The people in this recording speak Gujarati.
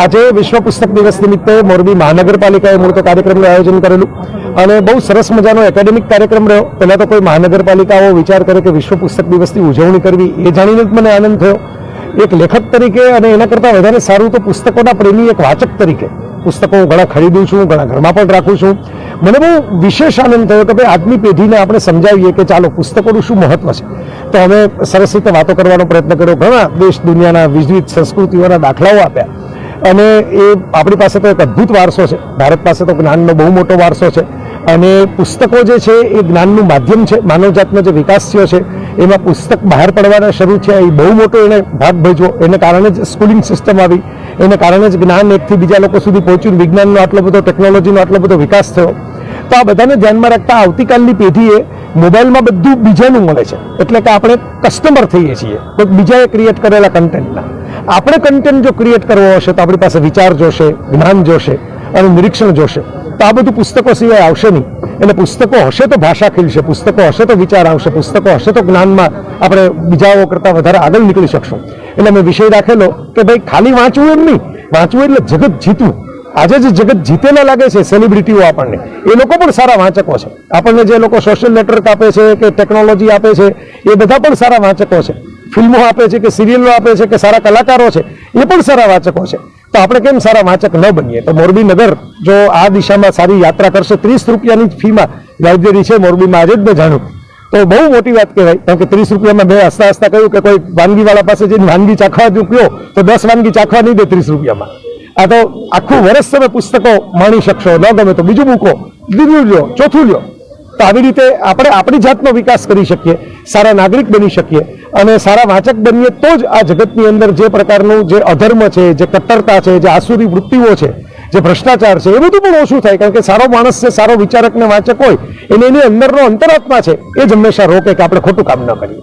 આજે વિશ્વ પુસ્તક દિવસ નિમિત્તે મોરબી મહાનગરપાલિકાએ મૂળ તો કાર્યક્રમનું આયોજન કરેલું અને બહુ સરસ મજાનો એકેડેમિક કાર્યક્રમ રહ્યો। પહેલાં તો કોઈ મહાનગરપાલિકાઓ વિચાર કરે કે વિશ્વ પુસ્તક દિવસની ઉજવણી કરવી, એ જાણીને જ મને આનંદ થયો એક લેખક તરીકે, અને એના કરતાં વધારે સારું તો પુસ્તકોના પ્રેમી એક વાચક તરીકે। પુસ્તકો હું ઘણા ખરીદું છું, ઘણા ઘરમાં પણ રાખું છું। મને બહુ વિશેષ આનંદ થયો કે ભાઈ આજની પેઢીને આપણે સમજાવીએ કે ચાલો પુસ્તકોનું શું મહત્વ છે। તો અમે સરસ રીતે વાતો કરવાનો પ્રયત્ન કર્યો, ઘણા દેશ દુનિયાના વિવિધ સંસ્કૃતિઓના દાખલાઓ આપ્યા, અને એ આપણી પાસે તો એક અદ્ભુત વારસો છે। ભારત પાસે તો જ્ઞાનનો બહુ મોટો વારસો છે, અને પુસ્તકો જે છે એ જ્ઞાનનું માધ્યમ છે। માનવજાતનો જે વિકાસ થયો છે એમાં પુસ્તક બહાર પડવાના શરૂ છે, એ બહુ મોટો એને ભાગ ભજવો। એને કારણે જ સ્કૂલિંગ સિસ્ટમ આવી, એને કારણે જ જ્ઞાન એકથી બીજા લોકો સુધી પહોંચ્યું, વિજ્ઞાનનો આટલો બધો, ટેકનોલોજીનો આટલો બધો વિકાસ થયો। તો આ બધાને ધ્યાનમાં રાખતા આવતીકાલની પેઢીએ મોબાઈલમાં બધું બીજાનું મળે છે, એટલે કે આપણે કસ્ટમર થઈએ છીએ કોઈક બીજાએ ક્રિએટ કરેલા કન્ટેન્ટના। આપણે કન્ટેન્ટ જો ક્રિએટ કરવો હશે તો આપણી પાસે વિચાર જોશે, જ્ઞાન જોશે અને નિરીક્ષણ જોશે। તો આ બધું પુસ્તકો સિવાય આવશે નહીં। એટલે પુસ્તકો હશે તો ભાષા ખીલશે, પુસ્તકો હશે તો વિચાર આવશે, પુસ્તકો હશે તો જ્ઞાનમાં આપણે બીજાઓ કરતાં વધારે આગળ નીકળી શકશું। એટલે મેં વિષય રાખેલો કે ભાઈ ખાલી વાંચવું એમ નહીં, વાંચવું એટલે જગત જીતવું। આજે જે જગત જીતેલા લાગે છે સેલિબ્રિટીઓ આપણને, એ લોકો પણ સારા વાંચકો છે। આપણને જે લોકો સોશિયલ નેટવર્ક આપે છે કે ટેકનોલોજી આપે છે, એ બધા પણ સારા વાંચકો છે। ફિલ્મો આપે છે કે સિરિયલો આપે છે કે સારા કલાકારો છે, એ પણ સારા વાંચકો છે। તો આપણે કેમ સારા વાંચક ન બનીએ? તો મોરબી નગર જો આ દિશામાં સારી યાત્રા કરશે, 30 રૂપિયાની ફીમાં લાઇબ્રેરી છે મોરબીમાં, આજે જ મેં જાણ્યું, તો બહુ મોટી વાત કહેવાય। કારણ કે 30 રૂપિયામાં મેં હસતા હસતા કહ્યું કે કોઈ વાનગીવાળા પાસે જઈને વાનગી ચાખવા ચૂક્યો તો 10 વાનગી ચાખવા નહીં દે 30 રૂપિયામાં। આ તો આખું વર્ષ તમે પુસ્તકો માણી શકશો, ન ગમે તો બીજું મૂકો, બીજું લ્યો, ચોથું લ્યો। તો આવી રીતે આપણે આપણી જાતનો વિકાસ કરી શકીએ, સારા નાગરિક બની શકીએ, અને સારા વાંચક બનીએ તો જ આ જગતની અંદર જે પ્રકારનું જે અધર્મ છે, જે કટ્ટરતા છે, જે આસુરી વૃત્તિઓ છે, જે ભ્રષ્ટાચાર છે, એ બધું પણ ઓછું થાય। કારણ કે સારો માણસ છે, સારો વિચારક ને વાંચક હોય, એને એની અંદરનો અંતરાત્મા છે, એ જ હંમેશા રોકે કે આપણે ખોટું કામ ન કરીએ।